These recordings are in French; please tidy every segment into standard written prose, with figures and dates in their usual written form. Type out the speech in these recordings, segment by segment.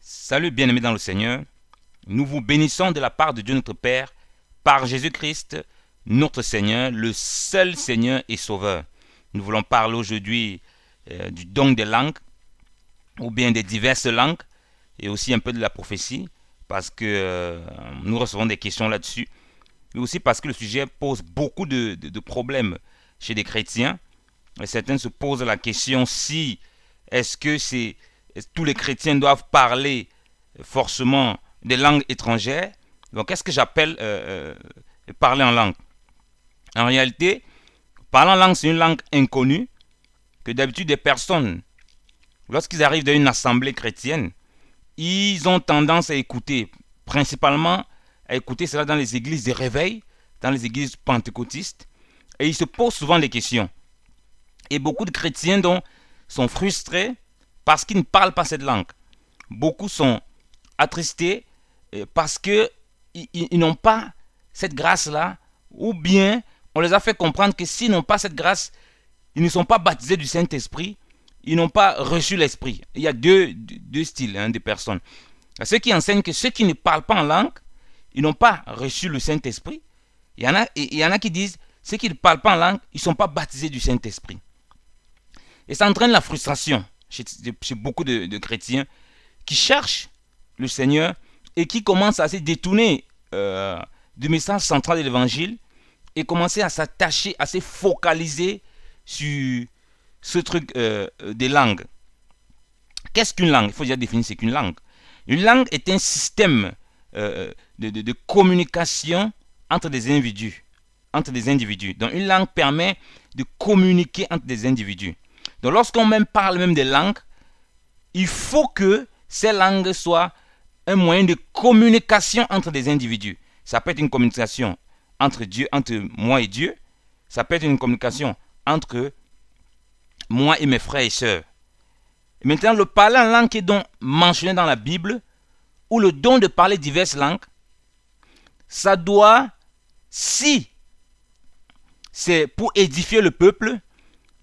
Salut bien-aimés dans le Seigneur, nous vous bénissons de la part de Dieu notre Père, par Jésus-Christ, notre Seigneur, le seul Seigneur et Sauveur. Nous voulons parler aujourd'hui du don des langues, ou bien des diverses langues, et aussi un peu de la prophétie, parce que nous recevons des questions là-dessus, mais aussi parce que le sujet pose beaucoup de problèmes chez des chrétiens. Et certains se posent la question si est-ce que tous les chrétiens doivent parler forcément des langues étrangères. Donc, qu'est-ce que j'appelle parler en langue? En réalité, parler en langue, c'est une langue inconnue que d'habitude des personnes, lorsqu'ils arrivent dans une assemblée chrétienne, ils ont tendance à écouter, principalement à écouter cela dans les églises de réveil, dans les églises pentecôtistes, et ils se posent souvent des questions. Et beaucoup de chrétiens donc, sont frustrés parce qu'ils ne parlent pas cette langue. Beaucoup sont attristés parce qu'ils n'ont pas cette grâce-là, ou bien on les a fait comprendre que s'ils n'ont pas cette grâce, ils ne sont pas baptisés du Saint-Esprit, ils n'ont pas reçu l'Esprit. Il y a deux styles de personnes. Il y a ceux qui enseignent que ceux qui ne parlent pas en langue, ils n'ont pas reçu le Saint-Esprit. Il y en a qui disent ceux qui ne parlent pas en langue, ils ne sont pas baptisés du Saint-Esprit. Et ça entraîne la frustration chez beaucoup de chrétiens qui cherchent le Seigneur et qui commencent à se détourner du message central de l'évangile et commencer à s'attacher, à se focaliser sur ce truc des langues. Qu'est-ce qu'une langue? Il faut déjà définir ce qu'une langue. Une langue est un système de communication entre des individus. Donc une langue permet de communiquer entre des individus. Donc lorsqu'on parle même des langues, il faut que ces langues soient un moyen de communication entre des individus. Ça peut être une communication entre moi et Dieu. Ça peut être une communication entre moi et mes frères et sœurs. Et maintenant, le parler en langue qui est donc mentionné dans la Bible, ou le don de parler diverses langues, ça doit, si c'est pour édifier le peuple,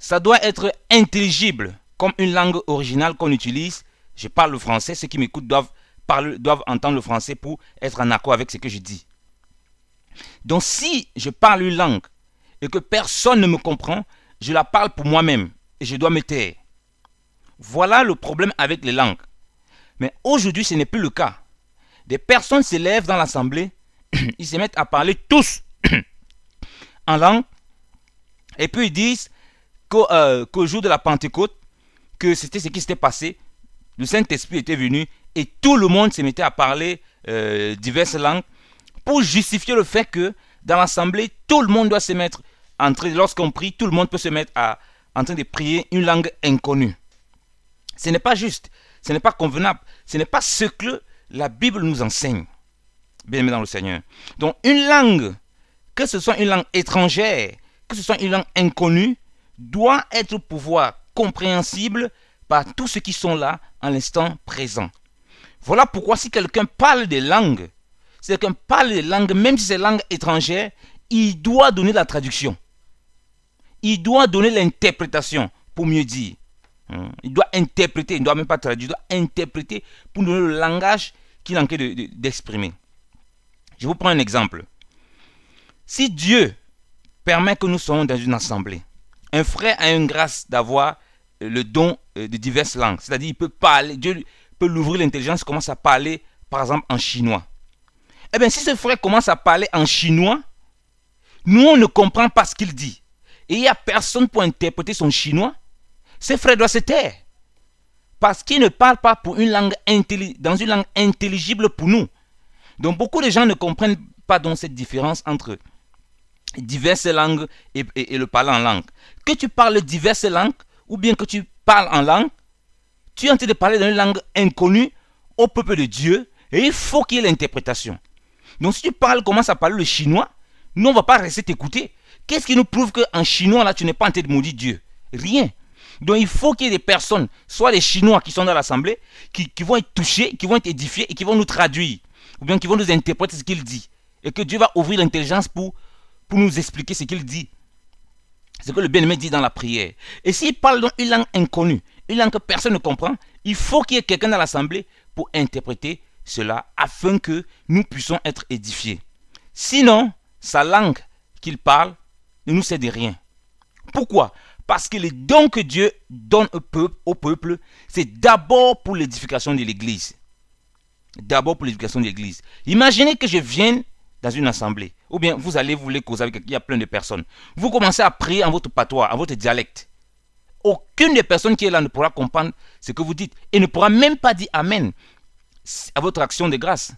ça doit être intelligible, comme une langue originale qu'on utilise. Je parle le français, ceux qui m'écoutent doivent entendre le français pour être en accord avec ce que je dis. Donc si je parle une langue et que personne ne me comprend, je la parle pour moi-même et je dois me taire. Voilà le problème avec les langues. Mais aujourd'hui, ce n'est plus le cas. Des personnes se lèvent dans l'assemblée, ils se mettent à parler tous en langue, et puis ils disent qu'au jour de la Pentecôte, que c'était ce qui s'était passé, le Saint-Esprit était venu et tout le monde se mettait à parler diverses langues pour justifier le fait que dans l'assemblée, tout le monde doit se mettre lorsqu'on prie, tout le monde peut se mettre en train de prier une langue inconnue. Ce n'est pas juste, ce n'est pas convenable, ce n'est pas ce que la Bible nous enseigne. Bien-aimés dans le Seigneur. Donc une langue, que ce soit une langue étrangère, que ce soit une langue inconnue, doit être pouvoir compréhensible par tous ceux qui sont là en l'instant présent. Voilà pourquoi si quelqu'un parle des langues, même si c'est langue étrangère, il doit donner la traduction. Il doit donner l'interprétation, pour mieux dire. Il doit interpréter, il ne doit même pas traduire, il doit interpréter pour donner le langage qu'il a en train d'exprimer. Je vous prends un exemple. Si Dieu permet que nous soyons dans une assemblée, un frère a une grâce d'avoir le don de diverses langues. C'est-à-dire il peut parler, Dieu peut l'ouvrir l'intelligence, commence à parler par exemple en chinois. Eh bien si ce frère commence à parler en chinois, nous on ne comprend pas ce qu'il dit. Et il n'y a personne pour interpréter son chinois. Ce frère doit se taire. Parce qu'il ne parle pas dans une langue intelligible pour nous. Donc beaucoup de gens ne comprennent pas donc cette différence entre diverses langues et le parler en langue. Que tu parles diverses langues ou bien que tu parles en langue, tu es en train de parler dans une langue inconnue au peuple de Dieu et il faut qu'il y ait l'interprétation. Donc si tu commences à parler le chinois, nous on ne va pas rester t'écouter. Qu'est-ce qui nous prouve qu'en chinois là tu n'es pas en train de maudire Dieu? Rien. Donc il faut qu'il y ait des personnes, soit les Chinois qui sont dans l'assemblée, qui vont être touchés, qui vont être édifiés et qui vont nous traduire. Ou bien qui vont nous interpréter ce qu'il dit. Et que Dieu va ouvrir l'intelligence pour nous expliquer ce qu'il dit. C'est ce que le bien-aimé dit dans la prière. Et s'il parle dans une langue inconnue, une langue que personne ne comprend, il faut qu'il y ait quelqu'un dans l'assemblée pour interpréter cela afin que nous puissions être édifiés. Sinon, sa langue qu'il parle ne nous sert de rien. Pourquoi? Parce que les dons que Dieu donne au peuple, c'est d'abord pour l'édification de l'Église. D'abord pour l'éducation de l'Église. Imaginez que je vienne dans une assemblée, ou bien vous voulez causer avec quelqu'un, il y a plein de personnes. Vous commencez à prier en votre patois, en votre dialecte. Aucune des personnes qui est là ne pourra comprendre ce que vous dites et ne pourra même pas dire Amen à votre action de grâce.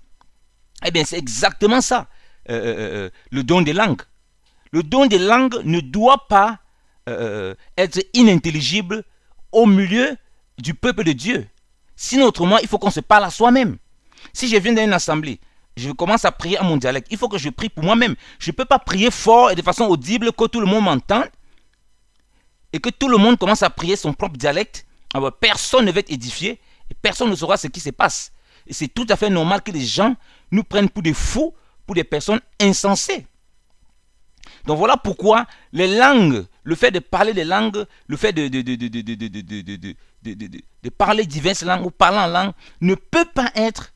Eh bien, c'est exactement ça, le don des langues. Le don des langues ne doit pas être inintelligible au milieu du peuple de Dieu. Sinon, autrement, il faut qu'on se parle à soi-même. Si je viens dans une assemblée, je commence à prier à mon dialecte, il faut que je prie pour moi-même. Je ne peux pas prier fort et de façon audible que tout le monde m'entende et que tout le monde commence à prier son propre dialecte. Alors, personne ne va être édifié et personne ne saura ce qui se passe. Et c'est tout à fait normal que les gens nous prennent pour des fous, pour des personnes insensées. Donc voilà pourquoi les langues, le fait de parler des langues, le fait de parler diverses langues ou parler en langue ne peut pas être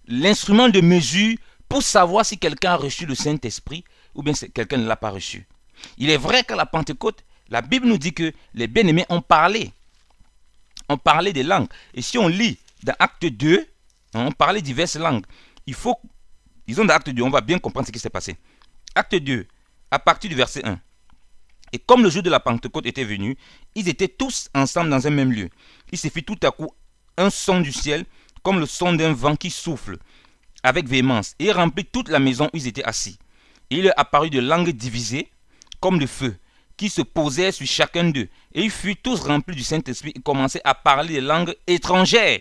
l'instrument de mesure pour savoir si quelqu'un a reçu le Saint-Esprit ou bien si quelqu'un ne l'a pas reçu. Il est vrai qu'à la Pentecôte, la Bible nous dit que les bien-aimés ont parlé des langues. Et si on lit dans Acte 2, on parlait diverses langues. Disons dans Acte 2, on va bien comprendre ce qui s'est passé. Acte 2, à partir du verset 1. Et comme le jour de la Pentecôte était venu, ils étaient tous ensemble dans un même lieu. Il se fit tout à coup un son du ciel, comme le son d'un vent qui souffle avec véhémence, et remplit toute la maison où ils étaient assis. Et il leur apparut de langues divisées, comme de feu, qui se posaient sur chacun d'eux. Et ils furent tous remplis du Saint-Esprit et commençaient à parler des langues étrangères,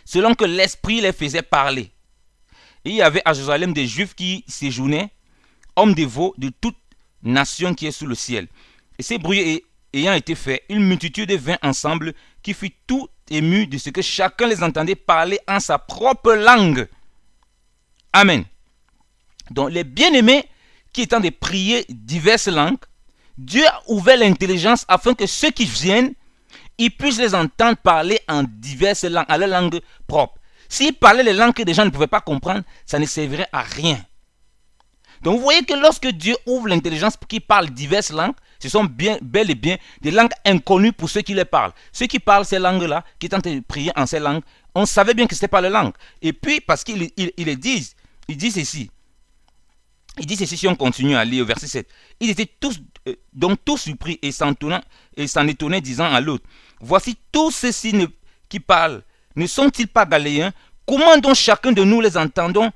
selon que l'Esprit les faisait parler. Et il y avait à Jérusalem des Juifs qui séjournaient, hommes dévots de toute nation qui est sous le ciel. Et ces bruits ayant été faits, une multitude vint ensemble qui fut tout ému de ce que chacun les entendait parler en sa propre langue. Amen. Donc les bien-aimés qui étant de prier diverses langues, Dieu a ouvert l'intelligence afin que ceux qui viennent, ils puissent les entendre parler en diverses langues, à leur langue propre. S'ils parlaient les langues que des gens ne pouvaient pas comprendre, ça ne servirait à rien. Donc vous voyez que lorsque Dieu ouvre l'intelligence pour qu'ils parlent diverses langues, ce sont bel et bien des langues inconnues pour ceux qui les parlent. Ceux qui parlent ces langues-là, qui tentent de prier en ces langues, on savait bien que ce n'était pas leur langue. Et puis, parce qu'ils disent ceci. Il dit ceci si on continue à lire au verset 7. Ils étaient tous surpris et s'en étonnaient, disant à l'autre, voici tous ceux-ci qui parlent, ne sont-ils pas Galiléens? Comment donc chacun de nous les entendons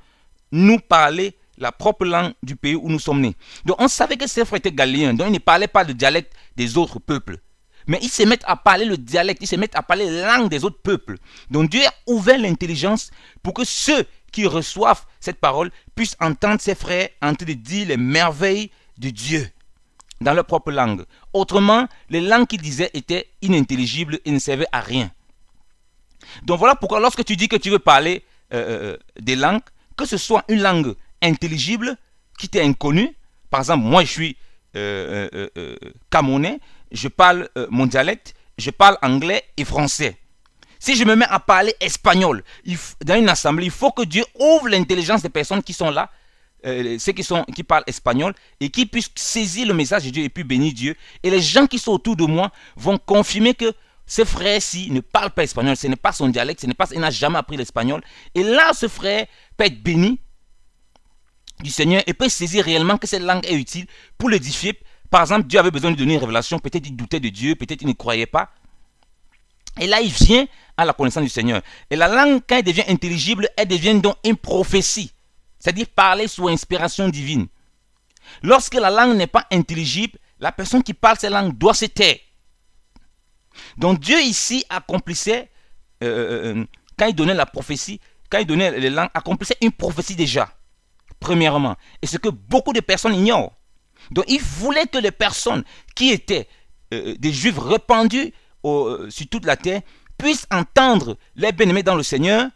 nous parler la propre langue du pays où nous sommes nés? Donc on savait que ces frères étaient Galiléens, donc ils ne parlaient pas le dialecte des autres peuples. Mais ils se mettent à parler le dialecte, ils se mettent à parler la langue des autres peuples. Donc Dieu a ouvert l'intelligence pour que ceux qui reçoivent cette parole puissent entendre ces frères en train de dire les merveilles de Dieu dans leur propre langue. Autrement, les langues qu'ils disaient étaient inintelligibles et ne servaient à rien. Donc voilà pourquoi lorsque tu dis que tu veux parler des langues, que ce soit une langue intelligible qui t'est inconnue, par exemple moi je suis camerounais, je parle mon dialecte, je parle anglais et français. Si je me mets à parler espagnol dans une assemblée, il faut que Dieu ouvre l'intelligence des personnes qui sont là, ceux qui parlent espagnol, et qui puissent saisir le message de Dieu et puis bénir Dieu. Et les gens qui sont autour de moi vont confirmer que ce frère-ci ne parle pas espagnol, ce n'est pas son dialecte, il n'a jamais appris l'espagnol. Et là, ce frère peut être béni du Seigneur et peut saisir réellement que cette langue est utile pour l'édifier. Par exemple, Dieu avait besoin de donner une révélation, peut-être il doutait de Dieu, peut-être il ne croyait pas. Et là, il vient à la connaissance du Seigneur. Et la langue, quand elle devient intelligible, elle devient donc une prophétie. C'est-à-dire parler sous inspiration divine. Lorsque la langue n'est pas intelligible, la personne qui parle cette langue doit se taire. Donc Dieu ici accomplissait, quand il donnait la prophétie, quand il donnait les langues, accomplissait une prophétie déjà, premièrement. Et ce que beaucoup de personnes ignorent. Donc il voulait que les personnes qui étaient des Juifs répandus sur toute la terre puissent entendre les bien-aimés dans le Seigneur,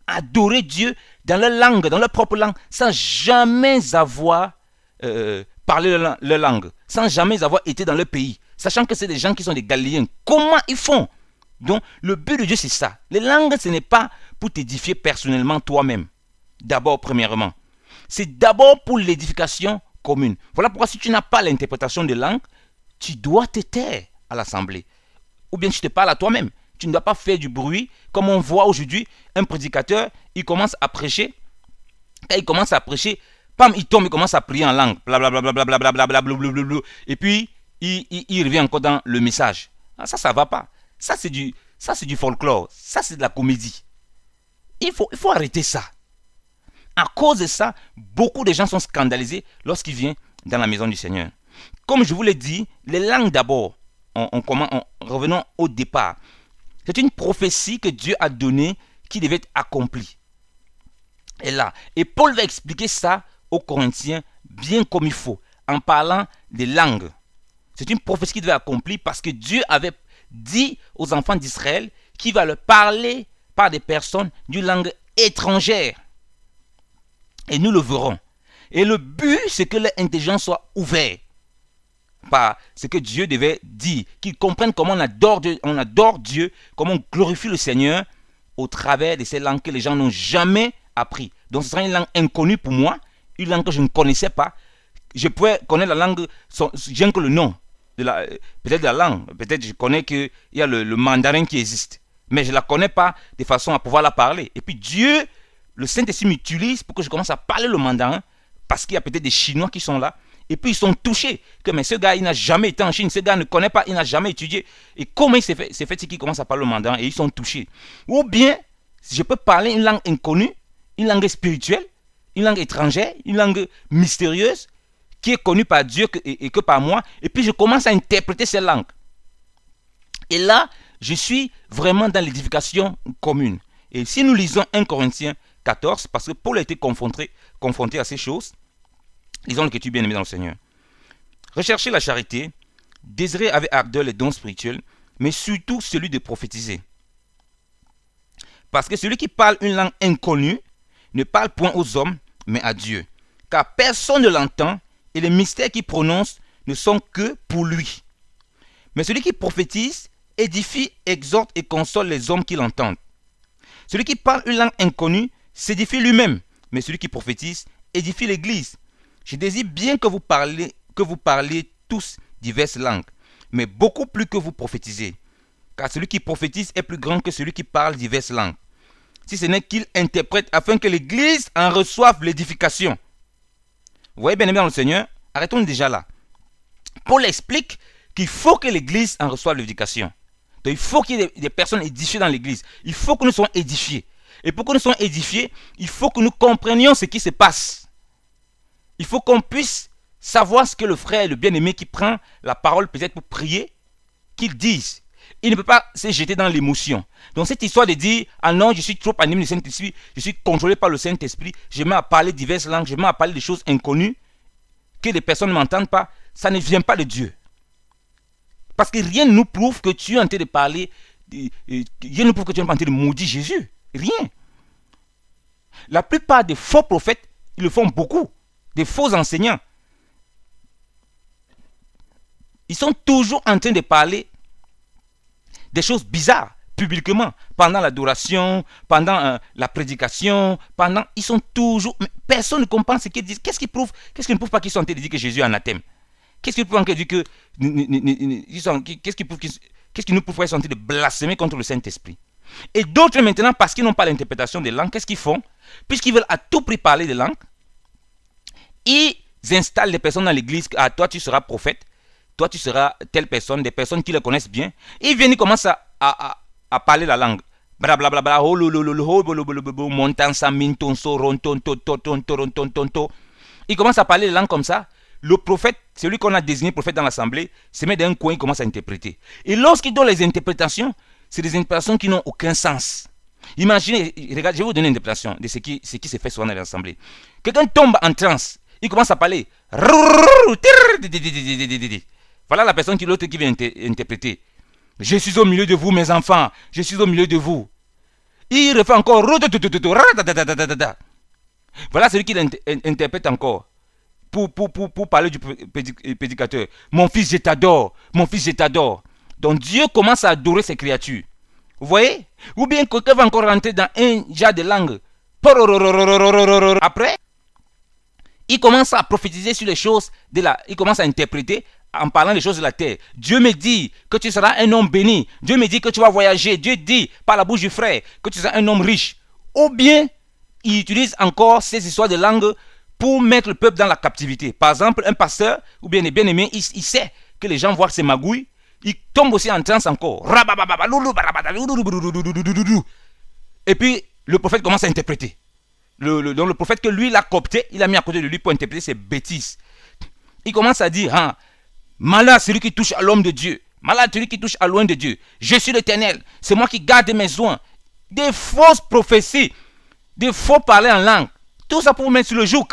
adorer Dieu dans leur langue, dans leur propre langue, sans jamais avoir parlé leur langue, sans jamais avoir été dans leur pays, sachant que c'est des gens qui sont des Galiléens. Comment ils font? Donc, le but de Dieu, c'est ça. Les langues, ce n'est pas pour t'édifier personnellement toi-même. D'abord, premièrement. C'est d'abord pour l'édification commune. Voilà pourquoi si tu n'as pas l'interprétation de langue, tu dois te taire à l'assemblée. Ou bien tu te parles à toi-même. Tu ne dois pas faire du bruit. Comme on voit aujourd'hui, un prédicateur, il commence à prêcher. Quand il commence à prêcher, pam, il tombe, il commence à prier en langue. Blablabla. Et puis, il revient encore dans le message. Ah, ça ne va pas. Ça, c'est du folklore. Ça, c'est de la comédie. Il faut arrêter ça. À cause de ça, beaucoup de gens sont scandalisés lorsqu'ils viennent dans la maison du Seigneur. Comme je vous l'ai dit, les langues d'abord, revenons au départ. C'est une prophétie que Dieu a donnée qui devait être accomplie. Et Paul va expliquer ça aux Corinthiens bien comme il faut, en parlant des langues. C'est une prophétie qui devait être accomplie parce que Dieu avait dit aux enfants d'Israël qu'il va leur parler par des personnes d'une langue étrangère. Et nous le verrons. Et le but, c'est que leur intelligence soit ouverte par ce que Dieu devait dire, qu'ils comprennent comment on adore Dieu, comment on glorifie le Seigneur au travers de ces langues que les gens n'ont jamais appris. Donc ce sera une langue inconnue pour moi, une langue que je ne connaissais pas. Je pouvais connaître la langue, rien que le nom, peut-être de la langue, peut-être je connais qu'il y a le mandarin qui existe, mais je ne la connais pas de façon à pouvoir la parler. Et puis Dieu, le Saint-Esprit m'utilise pour que je commence à parler le mandarin, parce qu'il y a peut-être des Chinois qui sont là, et puis ils sont touchés, que mais ce gars il n'a jamais été en Chine, ce gars ne connaît pas, il n'a jamais étudié, et comment il s'est fait qu'il commence à parler le mandarin, et ils sont touchés. Ou bien, je peux parler une langue inconnue, une langue spirituelle, une langue étrangère, une langue mystérieuse, qui est connue par Dieu et que par moi, et puis je commence à interpréter ces langues. Et là, je suis vraiment dans l'édification commune. Et si nous lisons 1 Corinthiens 14, parce que Paul a été confronté à ces choses, lisons l'écriture bien-aimée dans le Seigneur. Recherchez la charité, désirez avec ardeur les dons spirituels, mais surtout celui de prophétiser. Parce que celui qui parle une langue inconnue ne parle point aux hommes, mais à Dieu. Car personne ne l'entend, et les mystères qu'il prononce ne sont que pour lui. Mais celui qui prophétise édifie, exhorte et console les hommes qui l'entendent. Celui qui parle une langue inconnue s'édifie lui-même, mais celui qui prophétise édifie l'Église. Je désire bien que vous parliez tous diverses langues, mais beaucoup plus que vous prophétisez. Car celui qui prophétise est plus grand que celui qui parle diverses langues. Si ce n'est qu'il interprète afin que l'Église en reçoive l'édification. Vous voyez bien aimé dans le Seigneur, arrêtons déjà là. Paul explique qu'il faut que l'Église en reçoive l'éducation. Donc il faut qu'il y ait des personnes édifiées dans l'Église. Il faut que nous soyons édifiés. Et pour que nous soyons édifiés, il faut que nous comprenions ce qui se passe. Il faut qu'on puisse savoir ce que le frère, le bien-aimé qui prend la parole peut-être pour prier, qu'il dise. Il ne peut pas se jeter dans l'émotion. Donc cette histoire de dire « Ah non, je suis trop animé du Saint-Esprit, je suis contrôlé par le Saint-Esprit, je mets à parler diverses langues, je mets à parler des choses inconnues, que les personnes ne m'entendent pas », ça ne vient pas de Dieu. Parce que rien ne nous prouve que tu es en train de parler, rien ne nous prouve que tu es en train de maudire Jésus. Rien. La plupart des faux prophètes, ils le font beaucoup. Des faux enseignants. Ils sont toujours en train de parler des choses bizarres, publiquement, pendant l'adoration, pendant la prédication, ils sont toujours... Mais personne ne comprend ce qu'ils disent. Qu'est-ce qui ne prouve pas qu'ils sont en train de dire que Jésus est anathème? Qu'est-ce qui prouve qu'ils que... Qu'est-ce qui nous prouve qu'ils sont en train de blasphémer contre le Saint-Esprit? Et d'autres maintenant, parce qu'ils n'ont pas l'interprétation des langues, qu'est-ce qu'ils font? Puisqu'ils veulent à tout prix parler des langues, ils installent des personnes dans l'église. Ah, toi tu seras prophète, toi tu seras telle personne, des personnes qui le connaissent bien. Ils viennent, ils commencent à parler la langue. Blablabla, ils commencent à parler les langues comme ça. Le prophète, celui qu'on a désigné prophète dans l'assemblée, se met dans un coin, il commence à interpréter. Et lorsqu'il donne les interprétations, c'est des interprétations qui n'ont aucun sens. Imaginez, regarde, je vais vous donner une interprétation de ce qui se fait souvent dans l'assemblée. Quelqu'un tombe en transe, il commence à parler. Voilà la personne l'autre qui vient interpréter. Je suis au milieu de vous, mes enfants. Je suis au milieu de vous. Il refait encore. Voilà celui qui interprète encore. Pour parler du prédicateur. Mon fils, je t'adore. Mon fils, je t'adore. Donc Dieu commence à adorer ses créatures. Vous voyez? Ou bien quelqu'un va encore rentrer dans un genre de langue. Après, il commence à prophétiser sur les choses de la... Il commence à interpréter en parlant des choses de la terre. Dieu me dit que tu seras un homme béni. Dieu me dit que tu vas voyager. Dieu dit par la bouche du frère que tu seras un homme riche. Ou bien, il utilise encore ces histoires de langue pour mettre le peuple dans la captivité. Par exemple, un pasteur ou bien des bien-aimés, il sait que les gens voient ses magouilles. Il tombe aussi en transe encore. Et puis, le prophète commence à interpréter. Donc le prophète que lui, il a coopté, il a mis à côté de lui pour interpréter ses bêtises. Il commence à dire, hein, malade celui qui touche à l'homme de Dieu. Malade celui qui touche à loin de Dieu. Je suis l'Éternel. C'est moi qui garde mes soins. Des fausses prophéties. Des faux parler en langue. Tout ça pour vous mettre sur le joug.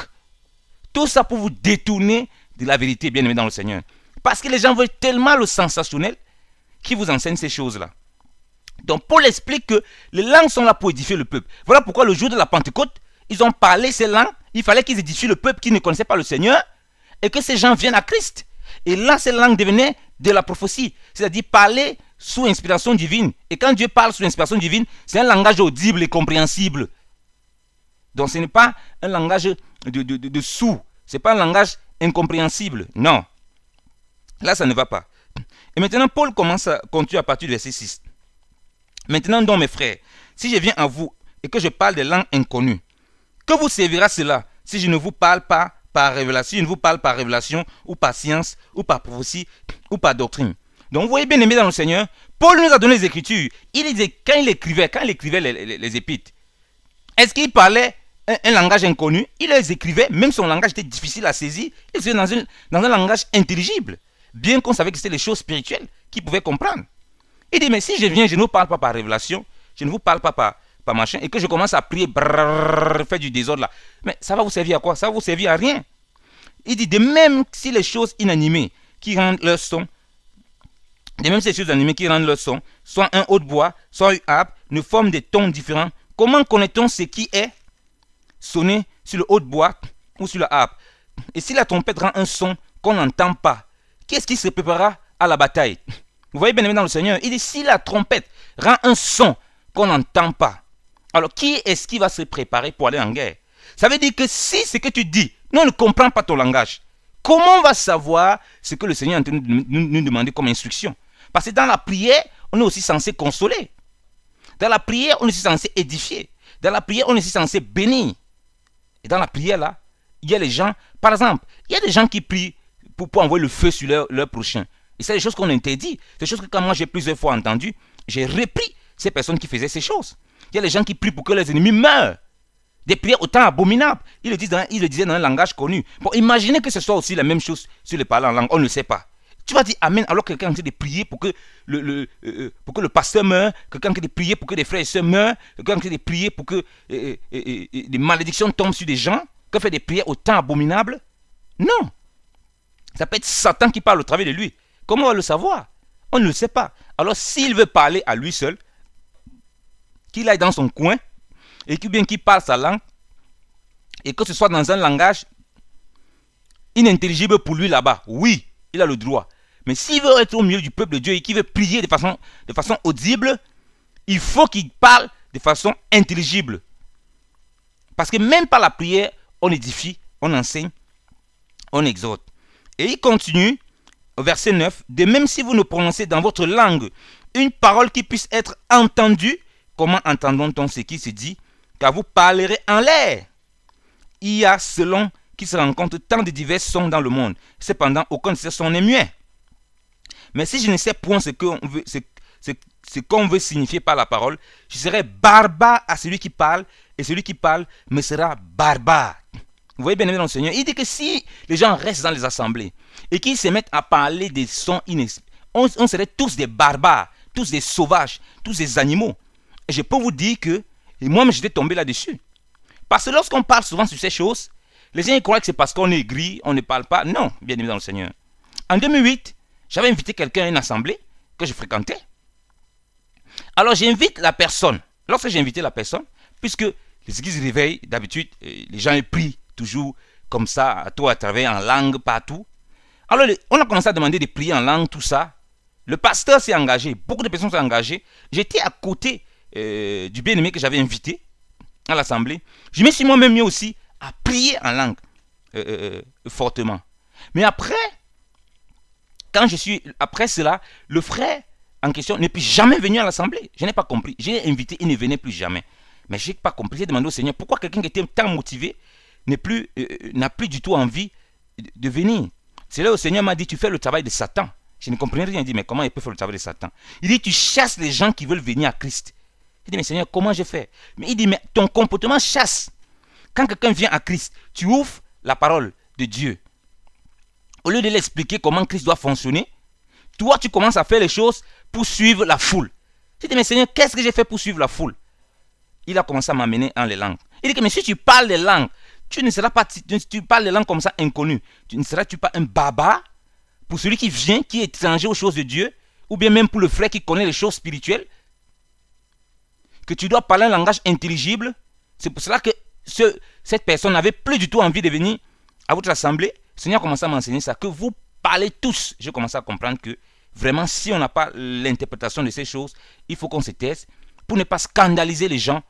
Tout ça pour vous détourner de la vérité, bien aimé dans le Seigneur. Parce que les gens veulent tellement le sensationnel qu'ils vous enseignent ces choses-là. Donc Paul explique que les langues sont là pour édifier le peuple. Voilà pourquoi le jour de la Pentecôte, ils ont parlé ces langues. Il fallait qu'ils édifient le peuple qui ne connaissait pas le Seigneur et que ces gens viennent à Christ. Et là, ces langues devenaient de la prophétie, c'est-à-dire parler sous inspiration divine. Et quand Dieu parle sous inspiration divine, c'est un langage audible et compréhensible. Donc ce n'est pas un langage de sous, ce n'est pas un langage incompréhensible, non. Là, ça ne va pas. Et maintenant, Paul continue à partir du verset 6. Maintenant donc, mes frères, si je viens à vous et que je parle des langues inconnues, que vous servira cela si je ne vous parle pas par révélation, si je ne vous parle par révélation ou par science ou par prophétie ou par doctrine. Donc vous voyez bien aimé dans le Seigneur, Paul nous a donné les Écritures. Il disait, quand il écrivait les épîtres, est-ce qu'il parlait un langage inconnu? Il les écrivait, même son langage était difficile à saisir, il écrivait dans un langage intelligible, bien qu'on savait que c'était les choses spirituelles qu'il pouvait comprendre. Il dit, mais si je viens, je ne vous parle pas par révélation, je ne vous parle pas par machin, et que je commence à prier, faire du désordre là, mais ça va vous servir à quoi? Ça va vous servir à rien. Il dit, de même si les choses inanimées qui rendent leur son, soit un hautbois, soit une harpe, ne forment des tons différents, comment connaît-on ce qui est sonné sur le hautbois ou sur la harpe? Et si la trompette rend un son qu'on n'entend pas, qu'est-ce qui se préparera à la bataille? Vous voyez bien aimé dans le Seigneur, il dit, si la trompette rend un son qu'on n'entend pas, alors qui est-ce qui va se préparer pour aller en guerre? Ça veut dire que si ce que tu dis, nous on ne comprend pas ton langage, comment on va savoir ce que le Seigneur est en train de nous demander comme instruction? Parce que dans la prière, on est aussi censé consoler. Dans la prière, on est aussi censé édifier. Dans la prière, on est aussi censé bénir. Et dans la prière là, il y a les gens, par exemple, il y a des gens qui prient pour envoyer le feu sur leur prochain. Et c'est des choses qu'on interdit. C'est des choses que quand moi j'ai plusieurs fois entendu, j'ai repris ces personnes qui faisaient ces choses. Il y a des gens qui prient pour que les ennemis meurent. Des prières autant abominables. Ils le disaient dans un langage connu. Bon, imaginez que ce soit aussi la même chose sur les parler en langue. On ne le sait pas. Tu vas dire Amen alors que quelqu'un est en train de prier pour que le pasteur meure, quelqu'un est en train de prier pour que des frères et sœurs meurent, quelqu'un est en train de prier pour que des malédictions tombent sur des gens, que fait des prières autant abominables. Non. Ça peut être Satan qui parle au travers de lui. Comment on va le savoir? On ne le sait pas. Alors s'il veut parler à lui seul, qu'il aille dans son coin, et qu'il parle sa langue, et que ce soit dans un langage inintelligible pour lui là-bas, oui, il a le droit. Mais s'il veut être au milieu du peuple de Dieu et qu'il veut prier de façon audible, il faut qu'il parle de façon intelligible. Parce que même par la prière, on édifie, on enseigne, on exhorte. Et il continue, au verset 9, de même si vous ne prononcez dans votre langue une parole qui puisse être entendue, comment entendons-on ce qui se dit? Car vous parlerez en l'air. Il y a, selon qui se rencontrent, tant de divers sons dans le monde. Cependant, aucun de ces sons n'est muet. Mais si je ne sais point ce qu'on veut signifier par la parole, je serai barbare à celui qui parle, et celui qui parle me sera barbare. Vous voyez bien aimé dans le Seigneur, il dit que si les gens restent dans les assemblées et qu'ils se mettent à parler des sons inexpliqués, on serait tous des barbares, tous des sauvages, tous des animaux. Et je peux vous dire que moi-même j'étais tombé là-dessus. Parce que lorsqu'on parle souvent sur ces choses, les gens ils croient que c'est parce qu'on est gris, on ne parle pas. Non, bien aimé dans le Seigneur. En 2008, j'avais invité quelqu'un à une assemblée que je fréquentais. Alors j'invite la personne. Lorsque j'ai invité la personne, puisque les églises réveillent, d'habitude, les gens prient toujours comme ça, à travers, en langue, partout. Alors on a commencé à demander de prier en langue, tout ça. Le pasteur s'est engagé, beaucoup de personnes sont engagées. J'étais à côté du bien-aimé que j'avais invité à l'assemblée. Je me suis moi-même mis aussi à prier en langue fortement. Mais après cela, le frère en question n'est plus jamais venu à l'assemblée. Je n'ai pas compris. J'ai invité, il ne venait plus jamais. Mais je n'ai pas compris. J'ai demandé au Seigneur pourquoi quelqu'un qui était tant motivé n'a plus du tout envie de venir. C'est là où le Seigneur m'a dit, tu fais le travail de Satan. Je ne comprenais rien. Il dit, mais comment il peut faire le travail de Satan? Il dit, tu chasses les gens qui veulent venir à Christ. Il dit, mais Seigneur, comment je fais? Mais il dit, mais ton comportement chasse. Quand quelqu'un vient à Christ, tu ouvres la parole de Dieu. Au lieu de l'expliquer comment Christ doit fonctionner, toi, tu commences à faire les choses pour suivre la foule. Je dis, mais Seigneur, qu'est-ce que j'ai fait pour suivre la foule? Il a commencé à m'amener en les langues. Il dit que, mais si tu parles les langues, tu parles les langues comme ça inconnues, tu ne seras-tu pas un baba pour celui qui vient, qui est étranger aux choses de Dieu, ou bien même pour le frère qui connaît les choses spirituelles, que tu dois parler un langage intelligible? C'est pour cela que cette personne n'avait plus du tout envie de venir à votre assemblée. Le Seigneur a commencé à m'enseigner ça, que vous parlez tous. J'ai commencé à comprendre que vraiment, si on n'a pas l'interprétation de ces choses, il faut qu'on se taise pour ne pas scandaliser les gens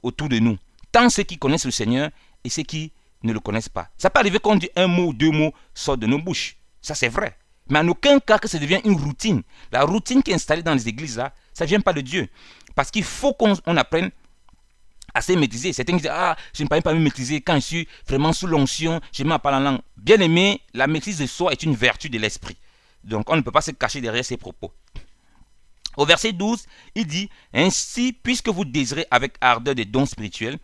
autour de nous. Tant ceux qui connaissent le Seigneur et ceux qui ne le connaissent pas. Ça peut arriver qu'on dit un mot ou deux mots sortent de nos bouches. Ça, c'est vrai. Mais en aucun cas que ça devienne une routine. La routine qui est installée dans les églises, là, ça ne vient pas de Dieu. Parce qu'il faut qu'on apprenne à se maîtriser. Certains disent, je ne peux pas me maîtriser quand je suis vraiment sous l'onction, je me parle en langue. Bien aimé, la maîtrise de soi est une vertu de l'esprit. Donc, on ne peut pas se cacher derrière ces propos. Au verset 12, il dit, ainsi, puisque vous désirez avec ardeur des dons spirituels,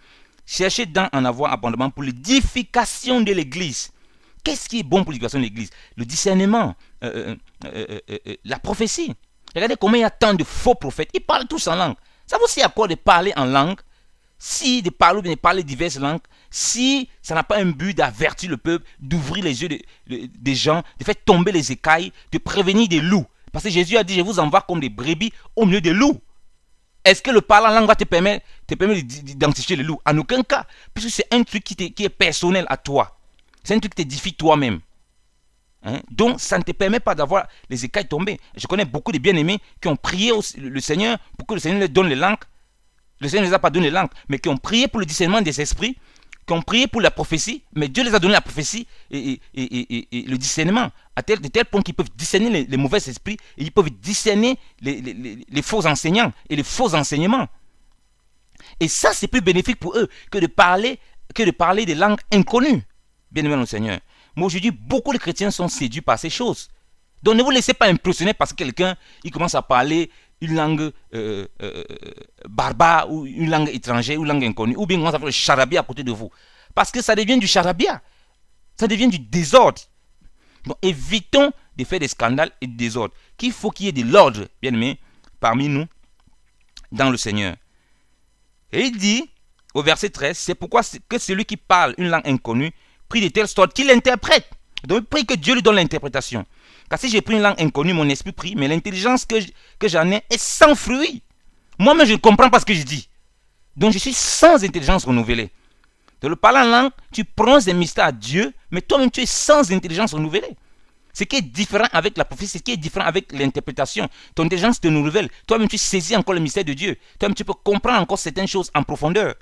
cherchez d'en avoir abondamment pour l'édification de l'église. Qu'est-ce qui est bon pour l'éducation de l'église? Le discernement, la prophétie. Regardez comment il y a tant de faux prophètes. Ils parlent tous en langue. Ça vous sert à quoi de parler en langue? Si de parler ou bien de parler diverses langues, si ça n'a pas un but d'avertir le peuple, d'ouvrir les yeux des gens, de faire tomber les écailles, de prévenir des loups. Parce que Jésus a dit, je vous envoie comme des brebis au milieu des loups. Est-ce que le parler en langue va te permettre d'identifier les loups? En aucun cas. Puisque c'est un truc qui est personnel à toi. C'est un truc qui t'édifie toi-même. Donc, ça ne te permet pas d'avoir les écailles tombées. Je connais beaucoup de bien-aimés qui ont prié le Seigneur pour que le Seigneur leur donne les langues. Le Seigneur ne les a pas donné les langues, mais qui ont prié pour le discernement des esprits, qui ont prié pour la prophétie, mais Dieu les a donné la prophétie et le discernement, de tel point qu'ils peuvent discerner les mauvais esprits et ils peuvent discerner les faux enseignants et les faux enseignements. Et ça, c'est plus bénéfique pour eux que de parler des langues inconnues. Bien aimé le Seigneur. Moi, aujourd'hui, beaucoup de chrétiens sont séduits par ces choses. Donc, ne vous laissez pas impressionner parce que quelqu'un il commence à parler une langue barbare ou une langue étrangère ou une langue inconnue, ou bien on commence à faire le charabia à côté de vous. Parce que ça devient du charabia. Ça devient du désordre. Donc, évitons de faire des scandales et du désordre. Qu'il faut qu'il y ait de l'ordre, bien aimé, parmi nous, dans le Seigneur. Et il dit, au verset 13, c'est pourquoi que celui qui parle une langue inconnue prie de telle sorte qu'il l'interprète. Donc, il prie que Dieu lui donne l'interprétation. Car si j'ai pris une langue inconnue, mon esprit prie, mais l'intelligence que j'en ai est sans fruit. Moi-même, je ne comprends pas ce que je dis. Donc, je suis sans intelligence renouvelée. De le parler en langue, tu prononces des mystères à Dieu, mais toi-même, tu es sans intelligence renouvelée. Ce qui est différent avec la prophétie, ce qui est différent avec l'interprétation. Ton intelligence te renouvelle. Toi-même, tu saisis encore le mystère de Dieu. Toi-même, tu peux comprendre encore certaines choses en profondeur.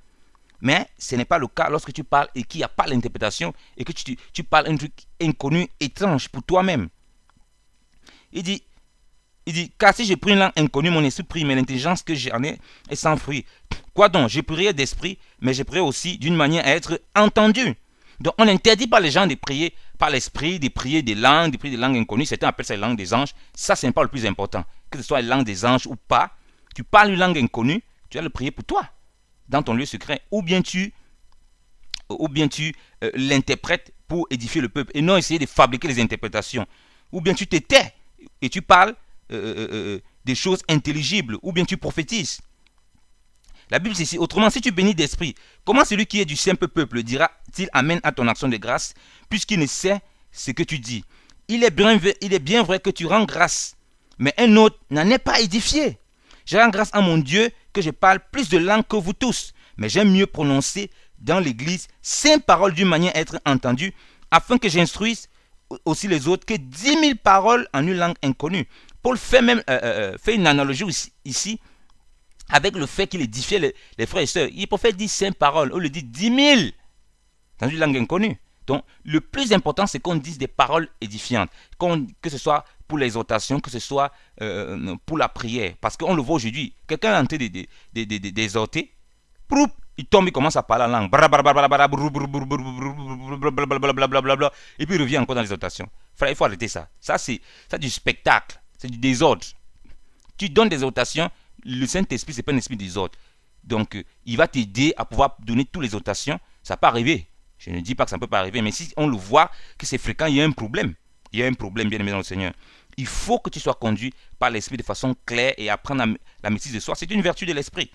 Mais ce n'est pas le cas lorsque tu parles et qu'il n'y a pas l'interprétation et que tu parles un truc inconnu, étrange pour toi-même. Il dit, car si j'ai pris une langue inconnue, mon esprit prie, mais l'intelligence que j'en ai est sans fruit. Quoi donc? Je prierai d'esprit, mais je prierai aussi d'une manière à être entendu. Donc on n'interdit pas les gens de prier par l'esprit, de prier des langues inconnues. Certains appellent ça les langues des anges. Ça, c'est pas le plus important. Que ce soit les langues des anges ou pas, tu parles une langue inconnue, tu vas le prier pour toi, dans ton lieu secret. Ou bien tu l'interprètes pour édifier le peuple et non essayer de fabriquer les interprétations. Ou bien tu te tais et tu parles des choses intelligibles, ou bien tu prophétises. La Bible c'est ici. Autrement, si tu bénis d'esprit, comment celui qui est du simple peuple dira-t-il amen à ton action de grâce, puisqu'il ne sait ce que tu dis? Il est bien vrai que tu rends grâce, mais un autre n'en est pas édifié. Je rends grâce à mon Dieu que je parle plus de langues que vous tous, mais j'aime mieux prononcer dans l'église 5 paroles d'une manière à être entendue, afin que j'instruise aussi les autres que 10 000 paroles en une langue inconnue. Paul fait même fait une analogie ici avec le fait qu'il édifiait les frères et sœurs. Il préfère dire 5 paroles, on le dit 10 000 dans une langue inconnue. Donc, le plus important, c'est qu'on dise des paroles édifiantes, que ce soit pour l'exhortation, que ce soit pour la prière. Parce qu'on le voit aujourd'hui, quelqu'un est en train d'exhorter, il tombe, il commence à parler en langue, et puis il revient encore dans l'exhortation. Frère, il faut arrêter ça. Ça, c'est du spectacle, c'est du désordre. Tu donnes des exhortations, le Saint-Esprit, c'est pas un esprit de désordre. Donc, il va t'aider à pouvoir donner toutes les exhortations. Ça peut arriver. Je ne dis pas que ça ne peut pas arriver, mais si on le voit que c'est fréquent, il y a un problème. Il y a un problème, bien aimé dans le Seigneur. Il faut que tu sois conduit par l'Esprit de façon claire et apprendre la maîtrise de soi. C'est une vertu de l'Esprit.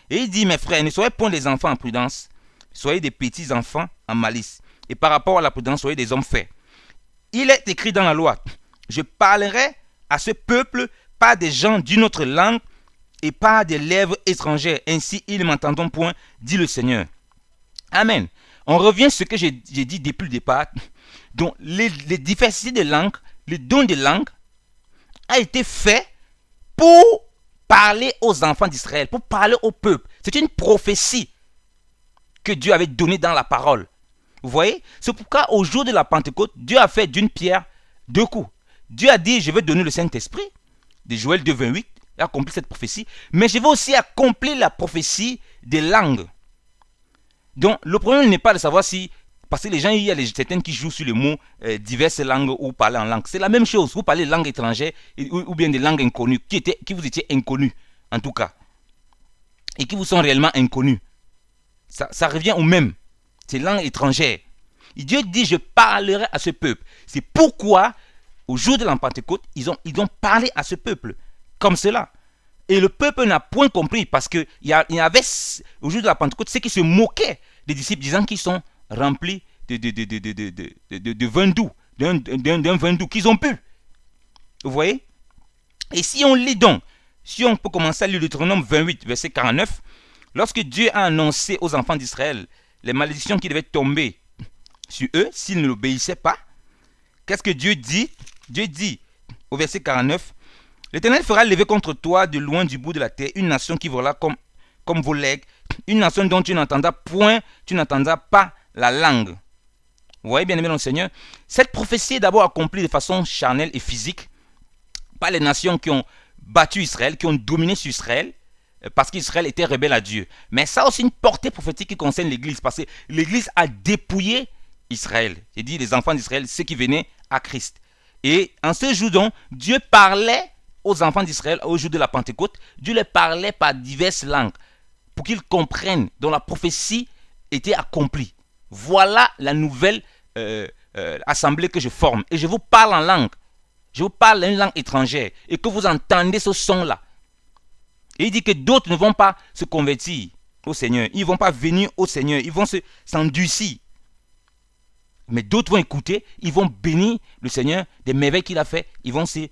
Et il dit, mes frères, ne soyez point des enfants en prudence, soyez des petits enfants en malice. Et par rapport à la prudence, soyez des hommes faits. Il est écrit dans la loi, je parlerai à ce peuple par des gens d'une autre langue et par des lèvres étrangères. Ainsi, ils ne m'entendront point, dit le Seigneur. Amen. On revient à ce que j'ai dit depuis le départ. Donc, les diversités de langues, le don de langue a été fait pour parler aux enfants d'Israël, pour parler au peuple. C'est une prophétie que Dieu avait donnée dans la parole. Vous voyez? C'est pourquoi au jour de la Pentecôte, Dieu a fait d'une pierre 2 coups. Dieu a dit, je vais donner le Saint-Esprit, de Joël 2, 28, il a accompli cette prophétie, mais je vais aussi accomplir la prophétie des langues. Donc, le problème n'est pas de savoir si, parce que les gens, il y a certains qui jouent sur le mot diverses langues ou parler en langue. C'est la même chose, vous parlez langue étrangère ou bien des langues inconnues, qui vous étiez inconnues, en tout cas, et qui vous sont réellement inconnues. Ça revient au même, c'est langue étrangère. Et Dieu dit, je parlerai à ce peuple. C'est pourquoi, au jour de la Pentecôte, ils ont parlé à ce peuple, comme cela. Et le peuple n'a point compris parce qu'il y avait, au jour de la Pentecôte, ceux qui se moquaient des disciples disant qu'ils sont remplis de vin doux, d'un vin doux qu'ils ont bu. Vous voyez? Et si on lit donc, si on peut commencer à lire le Deutéronome 28, verset 49, lorsque Dieu a annoncé aux enfants d'Israël les malédictions qui devaient tomber sur eux s'ils ne l'obéissaient pas, qu'est-ce que Dieu dit? Dieu dit au verset 49, l'Éternel fera lever contre toi de loin du bout de la terre une nation qui volera comme vos legs, une nation dont tu n'entendras pas la langue. Vous voyez bien aimé dans le Seigneur, cette prophétie est d'abord accomplie de façon charnelle et physique par les nations qui ont battu Israël, qui ont dominé sur Israël, parce qu'Israël était rebelle à Dieu. Mais ça a aussi une portée prophétique qui concerne l'Église, parce que l'Église a dépouillé Israël. J'ai dit les enfants d'Israël, ceux qui venaient à Christ. Et en ce jour donc, Dieu parlait aux enfants d'Israël au jour de la Pentecôte. Dieu les parlait par diverses langues pour qu'ils comprennent, dont la prophétie était accomplie. Voilà la nouvelle assemblée que je forme. Et je vous parle en langue. Je vous parle une langue étrangère. Et que vous entendez ce son-là. Et il dit que d'autres ne vont pas se convertir au Seigneur. Ils ne vont pas venir au Seigneur. Ils vont s'endurcir. Mais d'autres vont écouter. Ils vont bénir le Seigneur des merveilles qu'il a fait. Ils vont se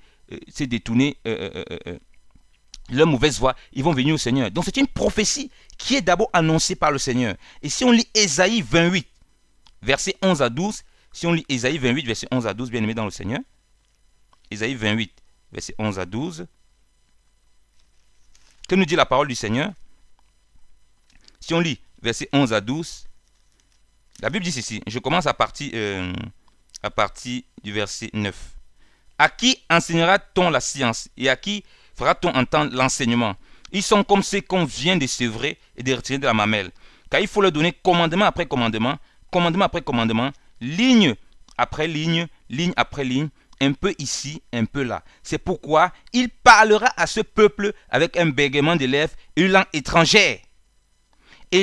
détourner leur mauvaise voie. Ils vont venir au Seigneur. Donc c'est une prophétie qui est d'abord annoncée par le Seigneur. Et si on lit Ésaïe 28, verset 11 à 12, si on lit Ésaïe 28, verset 11 à 12, bien aimé dans le Seigneur, Ésaïe 28, verset 11 à 12, que nous dit la parole du Seigneur? Si on lit verset 11 à 12, la Bible dit ceci. Je commence à partir du verset 9. À qui enseignera-t-on la science et à qui fera-t-on entendre l'enseignement? Ils sont comme ceux qu'on vient de sevrer et de retirer de la mamelle. Car il faut leur donner commandement après commandement, ligne après ligne, ligne après ligne, un peu ici, un peu là. C'est pourquoi il parlera à ce peuple avec un bégaiement de lèvres, une langue étrangère. Et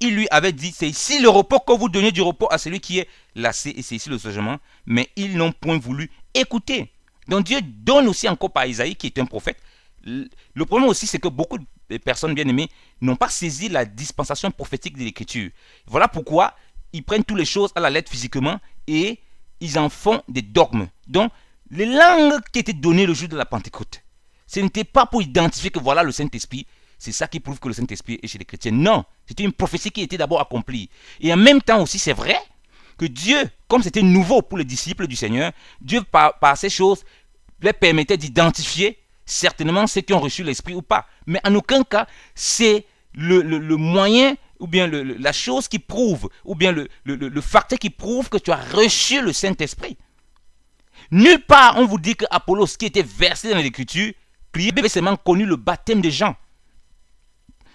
il lui avait dit, c'est ici le repos, que vous donnez du repos à celui qui est lassé, et c'est ici le logement. Mais ils n'ont point voulu écouter. Donc Dieu donne aussi encore par Isaïe, qui est un prophète. Le problème aussi, c'est que beaucoup de personnes bien-aimées n'ont pas saisi la dispensation prophétique de l'Écriture. Voilà pourquoi ils prennent toutes les choses à la lettre physiquement et ils en font des dogmes. Donc, les langues qui étaient données le jour de la Pentecôte, ce n'était pas pour identifier que voilà le Saint-Esprit. C'est ça qui prouve que le Saint-Esprit est chez les chrétiens. Non, c'était une prophétie qui était d'abord accomplie. Et en même temps aussi, c'est vrai que Dieu, comme c'était nouveau pour les disciples du Seigneur, Dieu par ces choses leur permettait d'identifier certainement ceux qui ont reçu l'Esprit ou pas. Mais en aucun cas, c'est le moyen ou bien la chose qui prouve, ou bien le facteur qui prouve que tu as reçu le Saint-Esprit. Nulle part on vous dit que Apollos, qui était versé dans l'Écriture, priait, avait seulement connu le baptême de Jean.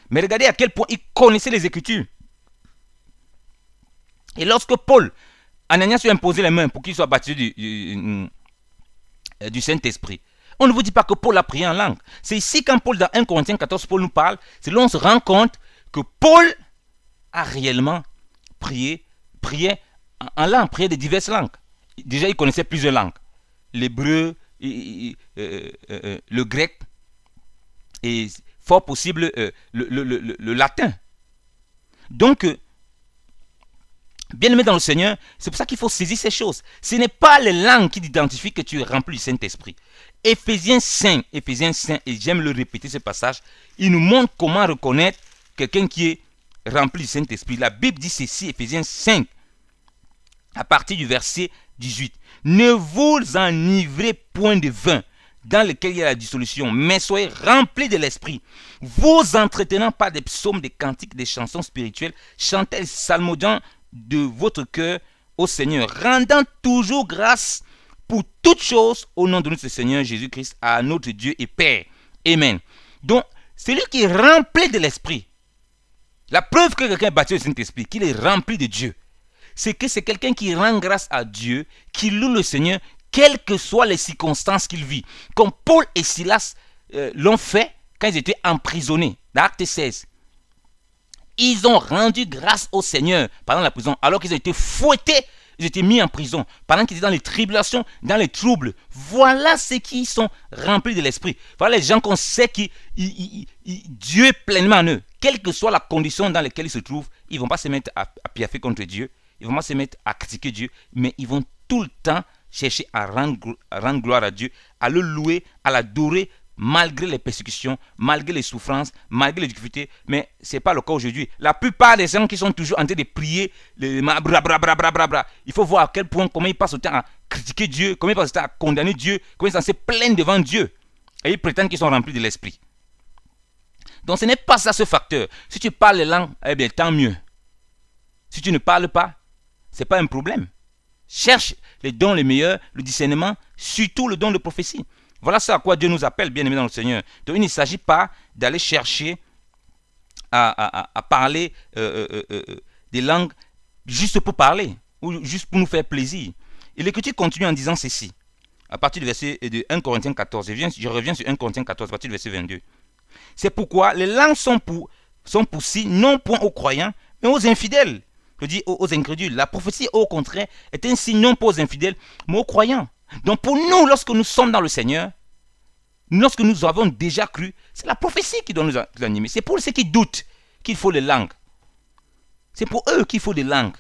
Mais regardez à quel point il connaissait les Écritures. Et lorsque Paul, Ananias lui a imposé les mains pour qu'il soit baptisé du Saint-Esprit, on ne vous dit pas que Paul a prié en langue. C'est ici quand Paul, dans 1 Corinthiens 14, Paul nous parle, c'est là on se rend compte que Paul a réellement prié en langue, prié de diverses langues. Déjà, il connaissait plusieurs langues. L'hébreu, le grec, et fort possible le latin. Donc, bien aimé dans le Seigneur, c'est pour ça qu'il faut saisir ces choses. Ce n'est pas les langues qui t'identifient que tu es rempli du Saint-Esprit. Éphésiens 5, et j'aime le répéter ce passage, il nous montre comment reconnaître quelqu'un qui est rempli du Saint-Esprit. La Bible dit ceci, Éphésiens 5, à partir du verset 18. Ne vous enivrez point de vin, dans lequel il y a la dissolution, mais soyez remplis de l'Esprit, vous entretenant par des psaumes, des cantiques, des chansons spirituelles, chantez, psalmodiant de votre cœur au Seigneur, rendant toujours grâce pour toutes choses au nom de notre Seigneur Jésus-Christ, à notre Dieu et Père. Amen. Donc, celui qui est rempli de l'Esprit, la preuve que quelqu'un est baptisé du Saint-Esprit, qu'il est rempli de Dieu, c'est que c'est quelqu'un qui rend grâce à Dieu, qui loue le Seigneur, quelles que soient les circonstances qu'il vit. Comme Paul et Silas l'ont fait quand ils étaient emprisonnés, dans Acte 16. Ils ont rendu grâce au Seigneur pendant la prison, alors qu'ils ont été fouettés, ils étaient mis en prison, pendant qu'ils étaient dans les tribulations, dans les troubles. Voilà ceux qui sont remplis de l'Esprit. Voilà les gens qu'on sait que Dieu est pleinement en eux. Quelle que soit la condition dans laquelle ils se trouvent, ils ne vont pas se mettre à piaffer contre Dieu, ils ne vont pas se mettre à critiquer Dieu, mais ils vont tout le temps chercher à rendre gloire à Dieu, à le louer, à l'adorer, malgré les persécutions, malgré les souffrances, malgré les difficultés. Mais ce n'est pas le cas aujourd'hui. La plupart des gens qui sont toujours en train de prier, il faut voir à quel point, comment ils passent le temps à critiquer Dieu, comment ils passent le temps à condamner Dieu, comment ils se plaignent devant Dieu. Et ils prétendent qu'ils sont remplis de l'Esprit. Donc ce n'est pas ça ce facteur. Si tu parles les langues, eh bien tant mieux. Si tu ne parles pas, ce n'est pas un problème. Cherche les dons les meilleurs, le discernement, surtout le don de prophétie. Voilà ce à quoi Dieu nous appelle, bien-aimés dans le Seigneur. Donc il ne s'agit pas d'aller chercher à parler des langues juste pour parler, ou juste pour nous faire plaisir. Et l'Écriture continue en disant ceci, à partir du verset de 1 Corinthiens 14. Je reviens sur 1 Corinthiens 14, à partir du verset 22. C'est pourquoi les langues sont pour si, non point aux croyants, mais aux infidèles. Je dis aux incrédules. La prophétie, au contraire, est un signe non pas aux infidèles, mais aux croyants. Donc pour nous, lorsque nous sommes dans le Seigneur, lorsque nous avons déjà cru, c'est la prophétie qui doit nous animer. C'est pour ceux qui doutent qu'il faut les langues. C'est pour eux qu'il faut des langues.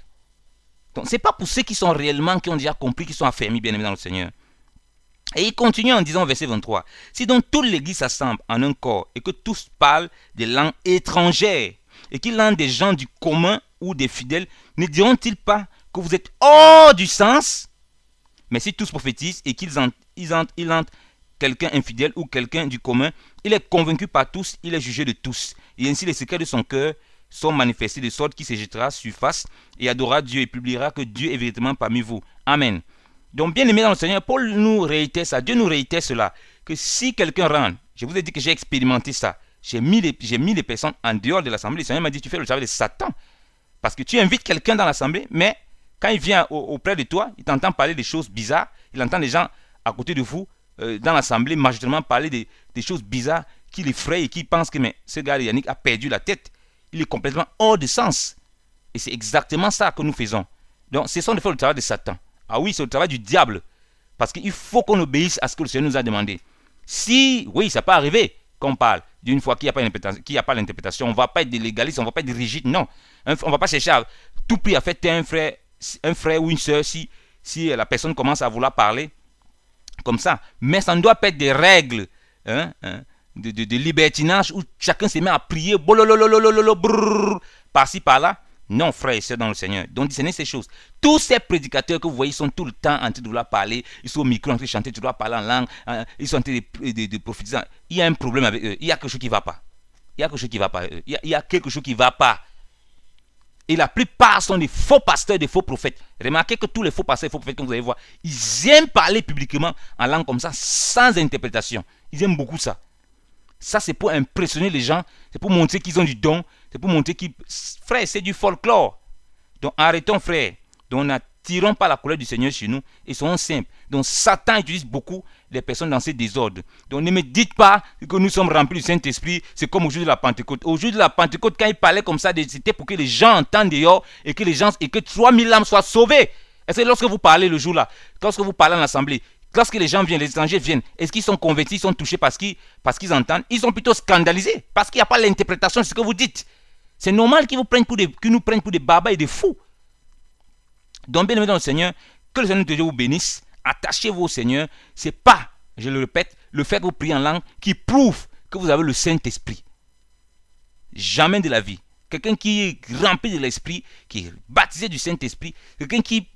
Donc ce n'est pas pour ceux qui sont réellement, qui ont déjà compris, qui sont affermis, bien aimés dans le Seigneur. Et il continue en disant au verset 23, si donc toute l'église s'assemble en un corps et que tous parlent des langues étrangères et qu'ils rendent des gens du commun ou des fidèles, ne diront-ils pas que vous êtes hors du sens? Mais si tous prophétisent et qu'ils entrent quelqu'un infidèle ou quelqu'un du commun, il est convaincu par tous, il est jugé de tous. Et ainsi les secrets de son cœur sont manifestés de sorte qu'il se jettera sur face et adorera Dieu et publiera que Dieu est véritablement parmi vous. Amen. Donc bien aimé dans le Seigneur, Paul nous réitère ça, Dieu nous réitère cela, que si quelqu'un rentre, je vous ai dit que j'ai expérimenté ça, j'ai mis les personnes en dehors de l'assemblée, le Seigneur m'a dit tu fais le travail de Satan. Parce que tu invites quelqu'un dans l'assemblée, mais quand il vient auprès de toi, il t'entend parler des choses bizarres, il entend des gens à côté de vous, dans l'assemblée, majoritairement parler des choses bizarres qui l'effraient et qui pensent que mais, ce gars Yannick a perdu la tête. Il est complètement hors de sens. Et c'est exactement ça que nous faisons. Donc, ce sont de faire le travail de Satan. Ah oui, c'est le travail du diable. Parce qu'il faut qu'on obéisse à ce que le Seigneur nous a demandé. Si, oui, ça peut arriver qu'on parle d'une fois qu'il n'y a pas l'interprétation, on ne va pas être légaliste, on ne va pas être rigide, non. On ne va pas chercher à tout prix à faire un frère ou une soeur si la personne commence à vouloir parler comme ça. Mais ça ne doit pas être des règles de libertinage où chacun se met à prier par-ci par-là. Non, frères et sœurs dans le Seigneur. Donc, discernez ces choses. Tous ces prédicateurs que vous voyez sont tout le temps en train de vouloir parler. Ils sont au micro en train de chanter, tu dois parler en langue. Ils sont en train de prophétiser. Il y a un problème avec eux. Il y a quelque chose qui ne va pas. Il y a quelque chose qui ne va pas. Il y a quelque chose qui ne va pas. Et la plupart sont des faux pasteurs, des faux prophètes. Remarquez que tous les faux pasteurs et faux prophètes que vous allez voir, ils aiment parler publiquement en langue comme ça, sans interprétation. Ils aiment beaucoup ça. Ça, c'est pour impressionner les gens. C'est pour montrer qu'ils ont du don. C'est pour montrer qu'ils... Frère, c'est du folklore. Donc, arrêtons, frère. Donc, n'attirons pas la colère du Seigneur chez nous. Et soyons simples. Donc, Satan utilise beaucoup les personnes dans ces désordres. Donc, ne me dites pas que nous sommes remplis du Saint-Esprit. C'est comme au jour de la Pentecôte. Au jour de la Pentecôte, quand il parlait comme ça, c'était pour que les gens entendent dehors et que 3000 âmes soient sauvées. Est-ce que lorsque vous parlez le jour-là, lorsque vous parlez en assemblée, lorsque les gens viennent, les étrangers viennent, est-ce qu'ils sont convertis, ils sont touchés parce qu'ils entendent? Ils sont plutôt scandalisés parce qu'il n'y a pas l'interprétation de ce que vous dites. C'est normal qu'ils nous prennent pour des babas et des fous. Donc, bien aimé dans le Seigneur, que le Seigneur de Dieu vous bénisse. Attachez-vous au Seigneur. Ce n'est pas, je le répète, le fait que vous priez en langue qui prouve que vous avez le Saint-Esprit. Jamais de la vie. Quelqu'un qui est rempli de l'Esprit, qui est baptisé du Saint-Esprit, quelqu'un qui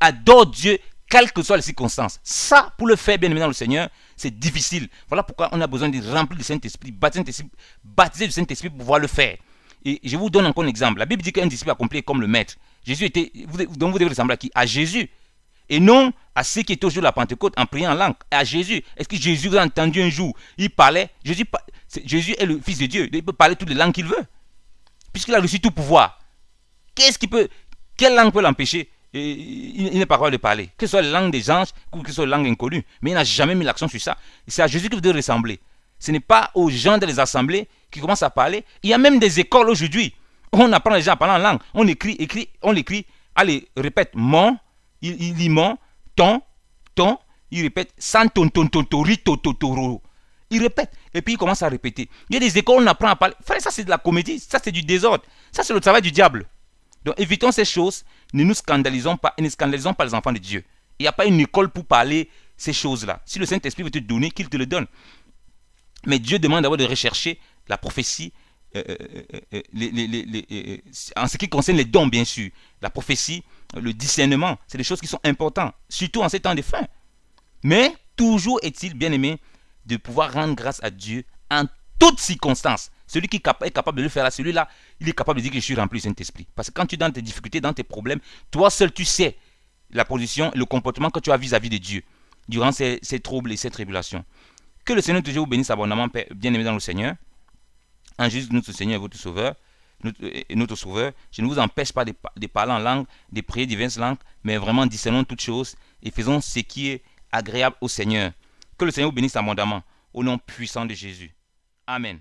adore Dieu, quelles que soient les circonstances. Ça, pour le faire, bien aimé dans le Seigneur, c'est difficile. Voilà pourquoi on a besoin de remplir du Saint-Esprit, baptisé du Saint-Esprit pour pouvoir le faire. Et je vous donne encore un exemple. La Bible dit qu'un disciple accompli est comme le maître. Jésus était, donc vous devez ressembler à qui? À Jésus. Et non à ceux qui étaient au jour de la Pentecôte en priant en langue. À Jésus. Est-ce que Jésus vous a entendu un jour? Il parlait. Jésus est le Fils de Dieu. Il peut parler toutes les langues qu'il veut. Puisqu'il a reçu tout pouvoir. Quelle langue peut l'empêcher? Il n'est pas capable de parler. Que ce soit la langue des anges ou que ce soit la langue inconnue. Mais il n'a jamais mis l'accent sur ça. C'est à Jésus que vous devez ressembler. Ce n'est pas aux gens dans les assemblées qui commencent à parler. Il y a même des écoles aujourd'hui. On apprend les gens à parler en langue. On l'écrit. Allez, répète. Mon. Il lit mon. Ton. Il répète. San ton tori totoro. Il répète. Et puis il commence à répéter. Il y a des écoles où on apprend à parler. Frère, ça c'est de la comédie. Ça c'est du désordre. Ça c'est le travail du diable. Donc évitons ces choses. Ne nous scandalisons pas et ne scandalisons pas les enfants de Dieu. Il n'y a pas une école pour parler ces choses-là. Si le Saint-Esprit veut te donner, qu'il te le donne. Mais Dieu demande d'abord de rechercher la prophétie, en ce qui concerne les dons, bien sûr. La prophétie, le discernement, c'est des choses qui sont importantes, surtout en ces temps de fin. Mais toujours est-il, bien aimé, de pouvoir rendre grâce à Dieu en toutes circonstances. Celui qui est capable de le faire, celui-là, il est capable de dire que je suis rempli du Saint-Esprit. Parce que quand tu es dans tes difficultés, dans tes problèmes, toi seul, tu sais la position, le comportement que tu as vis-à-vis de Dieu durant ces troubles et ces tribulations. Que le Seigneur de Dieu vous bénisse abondamment, bien aimé dans le Seigneur. En Jésus, notre Seigneur et votre Sauveur, notre Sauveur, je ne vous empêche pas de parler en langue, de prier diverses langues, mais vraiment discernons toutes choses et faisons ce qui est agréable au Seigneur. Que le Seigneur vous bénisse abondamment, au nom puissant de Jésus. Amen.